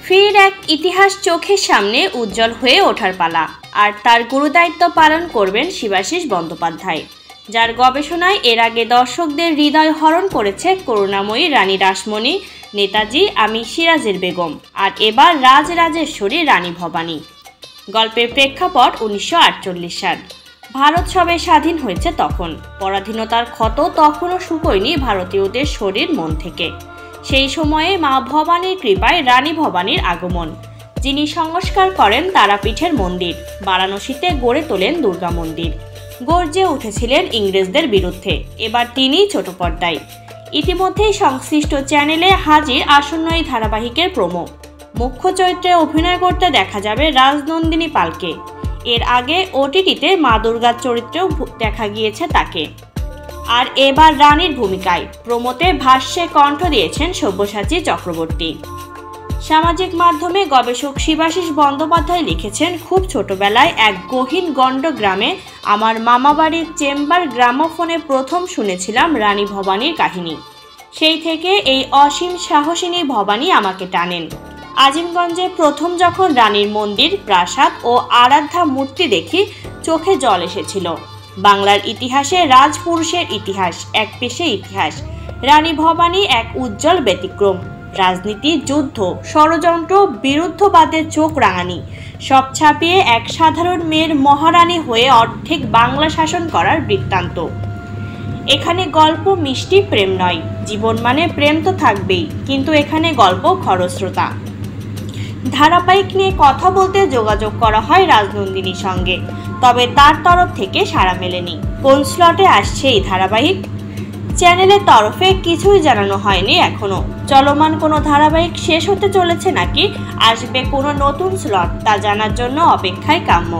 ফের এক ইতিহাস চোখের সামনে উজ্জ্বল হয়ে ওঠার পালা। আর তার গুরুদায়িত্ব পালন করবেন শিবাশিস বন্দ্যোপাধ্যায়, যার গবেষণায় এর আগে দর্শকদের হৃদয় হরণ করেছে করুণাময়ী রানী রাসমণি, নেতাজি আমি সিরাজের বেগম, আর এবার রাজরাজেশ্বরী রানী ভবানী। গল্পের প্রেক্ষাপট 1948 সাল। ভারত সবে স্বাধীন হয়েছে তখন। পরাধীনতার ক্ষত তখনও শুকোয়নি ভারতীয়দের শরীর মন থেকে। সেই সময়ে মা ভবানীর কৃপায় রানী ভবানীর আগমন, যিনি সংস্কার করেন তারাপীঠের মন্দির, বারাণসীতে গড়ে তোলেন দুর্গা মন্দির, গর্জে উঠেছিলেন ইংরেজদের বিরুদ্ধে। এবার তিনিই ছোট পর্দায়। ইতিমধ্যেই সংশ্লিষ্ট চ্যানেলে হাজির আসন্ন এই ধারাবাহিকের প্রোমো। মুখ্য চরিত্রে অভিনয় করতে দেখা যাবে রাজনন্দিনী পালকে। এর আগে ওটিটিতে মা দুর্গার চরিত্রেও দেখা গিয়েছে তাকে। আর এবার রানীর ভূমিকায় প্রোমোতে ভাষ্যে কণ্ঠ দিয়েছেন সব্যসাচী চক্রবর্তী। সামাজিক মাধ্যমে গবেষক শিবাশিস বন্দ্যোপাধ্যায় লিখেছেন, খুব ছোটবেলায় এক গহীন গণ্ড গ্রামে আমার মামাবাড়ির চেম্বার গ্রামোফোনে প্রথম শুনেছিলাম রানী ভবানীর কাহিনী। সেই থেকে এই অসীম সাহসিনী ভবানী আমাকে টানেন। আজিমগঞ্জে প্রথম যখন রানীর মন্দির, প্রাসাদ ও আরাধ্যা মূর্তি দেখি, চোখে জল এসেছিল। বাংলার ইতিহাসে রাজপুরুষের ইতিহাস, এক পেশে ইতিহাস। রানী ভবানী এক উজ্জ্বল ব্যতিক্রম। রাজনীতি, যুদ্ধ, ষড়যন্ত্র, বিরুদ্ধবাদের চোখ রাঙানি সব ছাপিয়ে এক সাধারণ মেয়ের মহারানী হয়ে অর্ধেক বাংলা শাসন করার বৃত্তান্ত। এখানে গল্প মিষ্টি, প্রেম নয়। জীবন মানে প্রেম তো থাকবেই, কিন্তু এখানে গল্প খরস্রোতা। ধারাবাহিক নিয়ে কথা বলতে যোগাযোগ করা হয় রাজনন্দিনীর সঙ্গে, তবে তার তরফ থেকে সাড়া মেলেনি। কোন স্লটে আসছে এই ধারাবাহিক? চ্যানেলের তরফে কিছুই জানানো হয়নি এখনো। চলমান কোনো ধারাবাহিক শেষ হতে চলেছে নাকি আসবে কোনো নতুন স্লট, তা জানার জন্য অপেক্ষায় কাম্য।